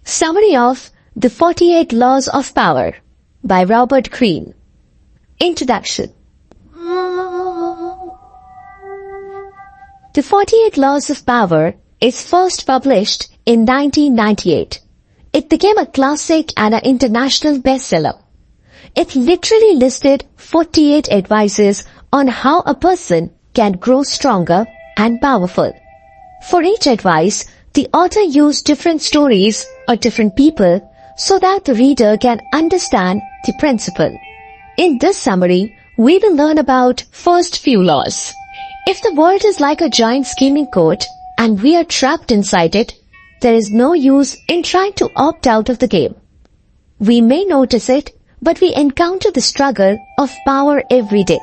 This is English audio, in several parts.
Summary of The 48 Laws of Power by Robert Greene. Introduction. The 48 Laws of Power is first published in 1998. It became a classic and an international bestseller. It literally listed 48 advices on how a person can grow stronger and powerful. For each advice, the author used different stories or different people so that the reader can understand the principle. In this summary, we will learn about first few laws. If the world is like a giant scheming court and we are trapped inside it, there is no use in trying to opt out of the game. We may notice it, but we encounter the struggle of power every day.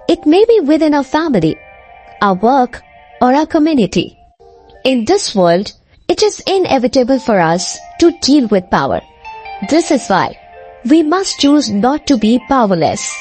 It may be within our family, our work, or our community. In this world, it is inevitable for us to deal with power. This is why we must choose not to be powerless.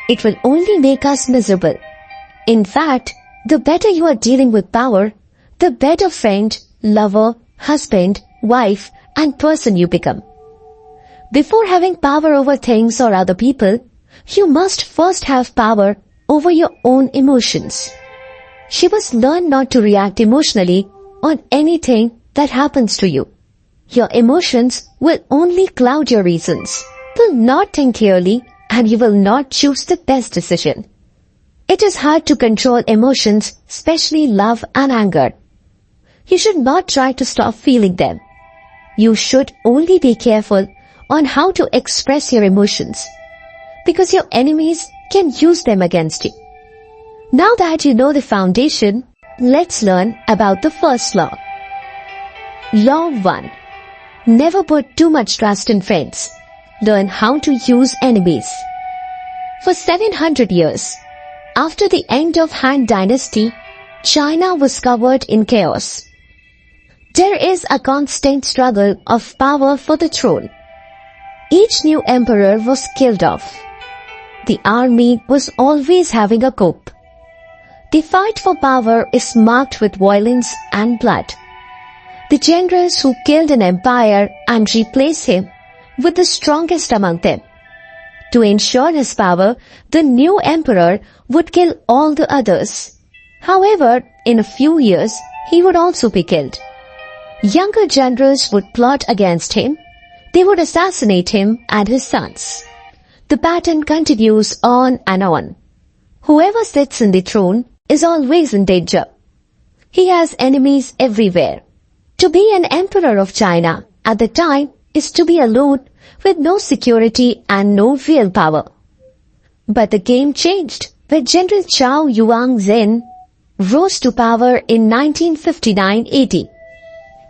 It will only make us miserable. In fact, the better you are dealing with power, the better friend, lover, husband, wife, and person you become. Before having power over things or other people, you must first have power over your own emotions. You must learn not to react emotionally on anything that happens to you. Your emotions will only cloud your reasons, will not think clearly, and you will not choose the best decision. It is hard to control emotions, especially love and anger. You should not try to stop feeling them. You should only be careful on how to express your emotions, because your enemies can use them against you. Now that you know the foundation, let's learn about the first law. Law 1. Never put too much trust in friends. Learn how to use enemies. For 700 years, after the end of Han Dynasty, China was covered in chaos. There is a constant struggle of power for the throne. Each new emperor was killed off. The army was always having a coup. The fight for power is marked with violence and blood. The generals who killed an empire and replaced him with the strongest among them. To ensure his power, the new emperor would kill all the others. However, in a few years, he would also be killed. Younger generals would plot against him. They would assassinate him and his sons. The pattern continues on and on. Whoever sits in the throne is always in danger. He has enemies everywhere. To be an emperor of China at the time is to be alone with no security and no real power. But the game changed when General Zhao Yuanzhen rose to power in 1959 AD.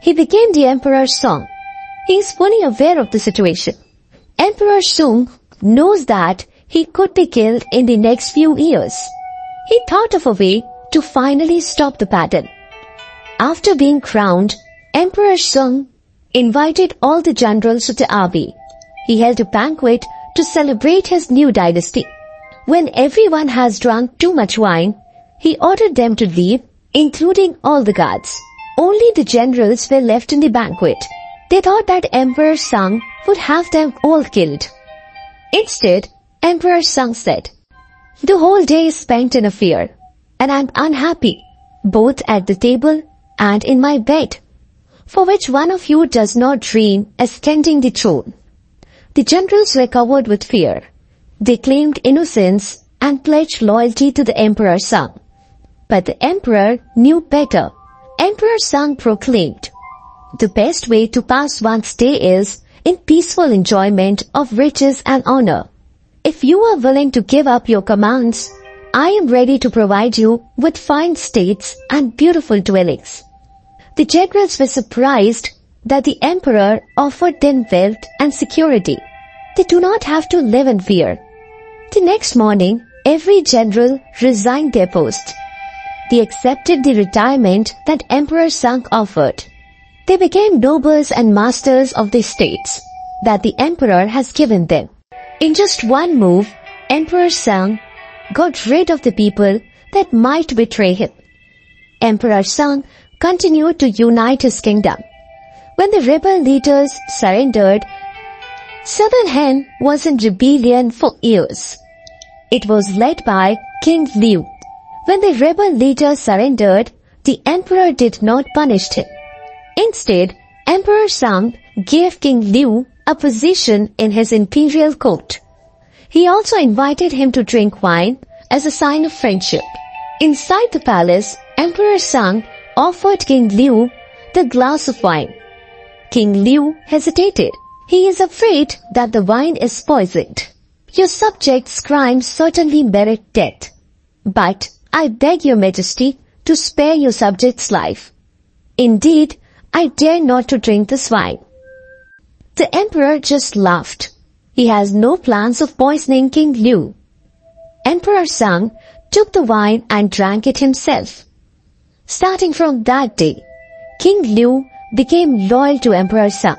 He became the Emperor Song. He is fully aware of the situation. Emperor Song knows that he could be killed in the next few years. He thought of a way to finally stop the pattern. After being crowned, Emperor Song invited all the generals to the army. He held a banquet to celebrate his new dynasty. When everyone has drunk too much wine, he ordered them to leave, including all the guards. Only the generals were left in the banquet. They thought that Emperor Song would have them all killed. Instead, Emperor Song said, "The whole day is spent in a fear, and I'm unhappy, both at the table and in my bed. For which one of you does not dream ascending the throne?" The generals were covered with fear. They claimed innocence and pledged loyalty to the Emperor Song. But the emperor knew better. Emperor Song proclaimed, "The best way to pass one's day is in peaceful enjoyment of riches and honor. If you are willing to give up your commands, I am ready to provide you with fine states and beautiful dwellings." The generals were surprised that the emperor offered them wealth and security. They do not have to live in fear. The next morning, every general resigned their post. They accepted the retirement that Emperor Song offered. They became nobles and masters of the states that the emperor has given them. In just one move, Emperor Song got rid of the people that might betray him. Emperor Song continued to unite his kingdom. When the rebel leaders surrendered, Southern Han was in rebellion for years. It was led by King Liu. When the rebel leader surrendered, the emperor did not punish him. Instead, Emperor Sung gave King Liu a position in his imperial court. He also invited him to drink wine as a sign of friendship. Inside the palace, Emperor Sung offered King Liu the glass of wine. King Liu hesitated. He is afraid that the wine is poisoned. Your subjects' crimes certainly merit death. But I beg your majesty to spare your subject's life. Indeed, I dare not to drink this wine. The emperor just laughed. He has no plans of poisoning King Liu. Emperor Sung took the wine and drank it himself. Starting from that day, King Liu became loyal to Emperor Sung.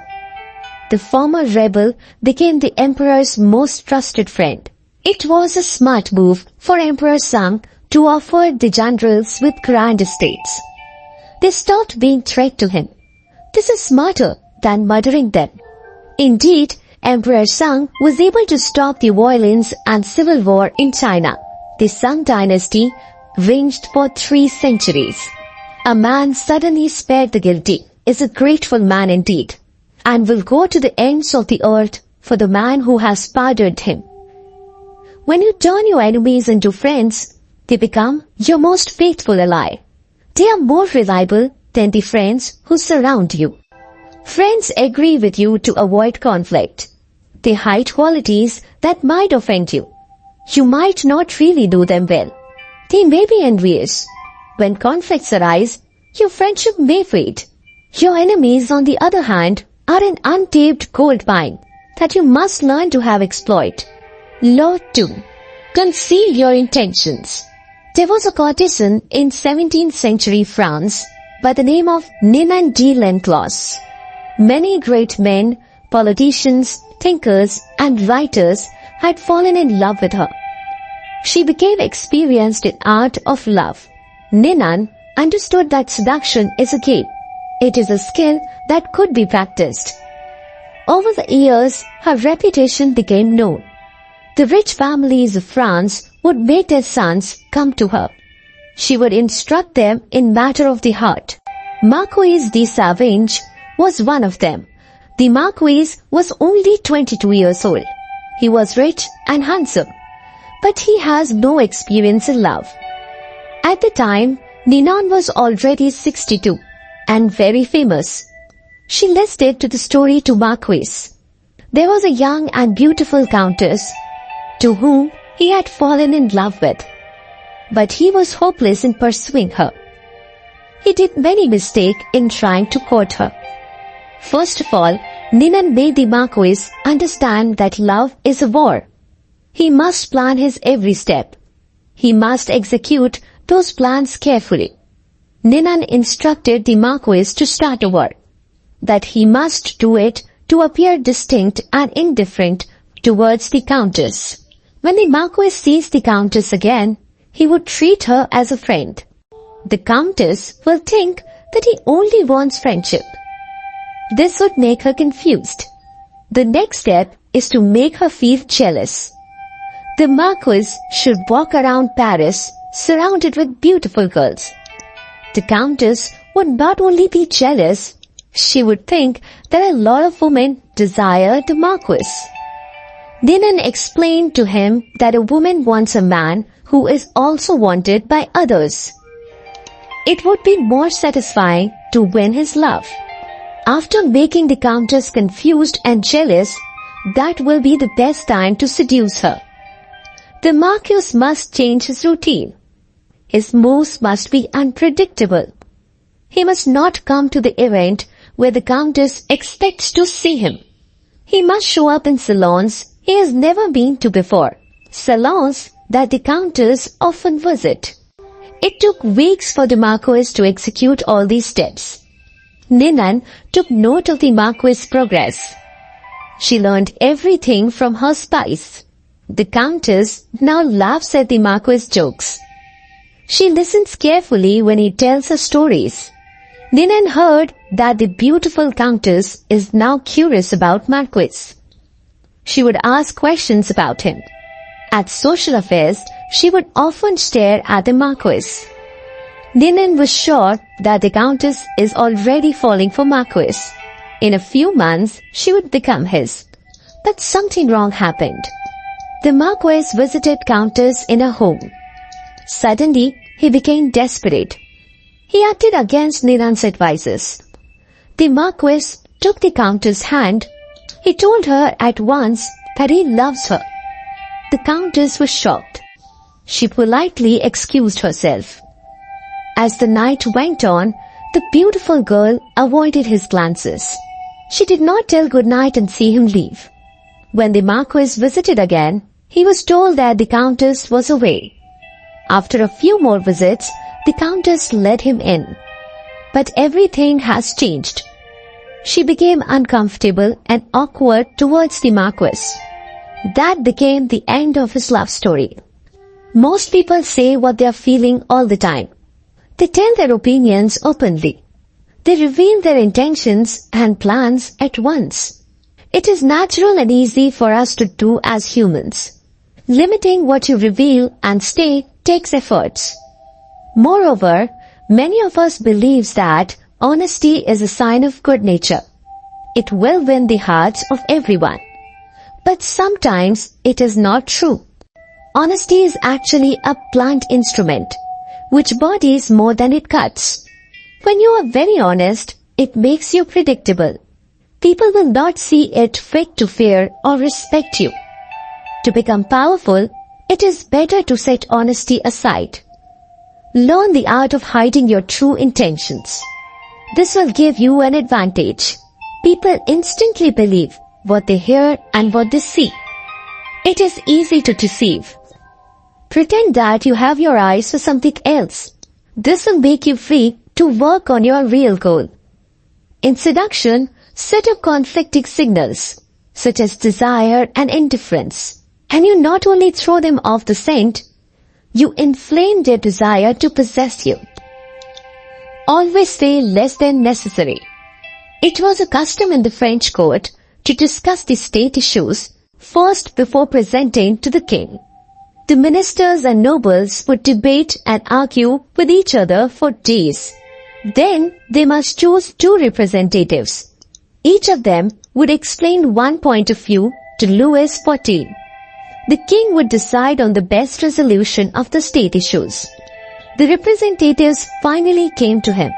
The former rebel became the emperor's most trusted friend. It was a smart move for Emperor Sung to offer the generals with grand estates. They stopped being threat to him. This is smarter than murdering them. Indeed, Emperor Sung was able to stop the violence and civil war in China. The Sung dynasty reigned for 3 centuries. A man suddenly spared the guilty is a grateful man indeed, and will go to the ends of the earth for the man who has pardoned him. When you turn your enemies into friends, they become your most faithful ally. They are more reliable than the friends who surround you. Friends agree with you to avoid conflict. They hide qualities that might offend you. You might not really know them well. They may be envious. When conflicts arise, your friendship may fade. Your enemies, on the other hand, are an untapped gold mine that you must learn to have exploit. Law 2. Conceal your intentions. There was a courtesan in 17th century France by the name of Ninon de Lenclos. Many great men, politicians, thinkers, and writers had fallen in love with her. She became experienced in art of love. Ninon understood that seduction is a game. It is a skill that could be practiced. Over the years, her reputation became known. The rich families of France would make their sons come to her. She would instruct them in matter of the heart. Marquis de Savinge was one of them. The Marquis was only 22 years old. He was rich and handsome, but he has no experience in love. At the time, Ninon was already 62 and very famous. She listened to the story to Marquis. There was a young and beautiful countess to whom he had fallen in love with, but he was hopeless in pursuing her. He did many mistakes in trying to court her. First of all, Ninon made the Marquis understand that love is a war. He must plan his every step. He must execute those plans carefully. Ninon instructed the Marquis to start a war, that he must do it to appear distinct and indifferent towards the Countess. When the Marquis sees the Countess again, he would treat her as a friend. The Countess will think that he only wants friendship. This would make her confused. The next step is to make her feel jealous. The Marquis should walk around Paris surrounded with beautiful girls. The Countess would not only be jealous, she would think that a lot of women desire the Marquis. Ninon explained to him that a woman wants a man who is also wanted by others. It would be more satisfying to win his love. After making the Countess confused and jealous, that will be the best time to seduce her. The Marquis must change his routine. His moves must be unpredictable. He must not come to the event where the Countess expects to see him. He must show up in salons he has never been to before, salons that the Countess often visit. It took weeks for the Marquis to execute all these steps. Ninon took note of the Marquis' progress. She learned everything from her spies. The Countess now laughs at the Marquis' jokes. She listens carefully when he tells her stories. Ninan heard that the beautiful countess is now curious about Marquis. She would ask questions about him. At social affairs, she would often stare at the Marquis. Ninan was sure that the countess is already falling for Marquis. In a few months, she would become his. But something wrong happened. The Marquis visited Countess in her home. Suddenly, he became desperate. He acted against Ninan's advices. The Marquis took the Countess' hand. He told her at once that he loves her. The Countess was shocked. She politely excused herself. As the night went on, the beautiful girl avoided his glances. She did not tell good night and see him leave. When the Marquis visited again, he was told that the Countess was away. After a few more visits, the Countess let him in. But everything has changed. She became uncomfortable and awkward towards the Marquis. That became the end of his love story. Most people say what they are feeling all the time. They tell their opinions openly. They reveal their intentions and plans at once. It is natural and easy for us to do as humans. Limiting what you reveal and say takes efforts. Moreover, many of us believe that honesty is a sign of good nature. It will win the hearts of everyone. But sometimes it is not true. Honesty is actually a blunt instrument, which bodies more than it cuts. When you are very honest, it makes you predictable. People will not see it fit to fear or respect you. To become powerful, it is better to set honesty aside. Learn the art of hiding your true intentions. This will give you an advantage. People instantly believe what they hear and what they see. It is easy to deceive. Pretend that you have your eyes for something else. This will make you free to work on your real goal. In seduction, set up conflicting signals, such as desire and indifference, and you not only throw them off the scent, you inflame their desire to possess you. Always say less than necessary. It was a custom in the French court to discuss the state issues first before presenting to the king. The ministers and nobles would debate and argue with each other for days. Then they must choose 2 representatives. Each of them would explain one point of view to Louis XIV. The king would decide on the best resolution of the state issues. The representatives finally came to him.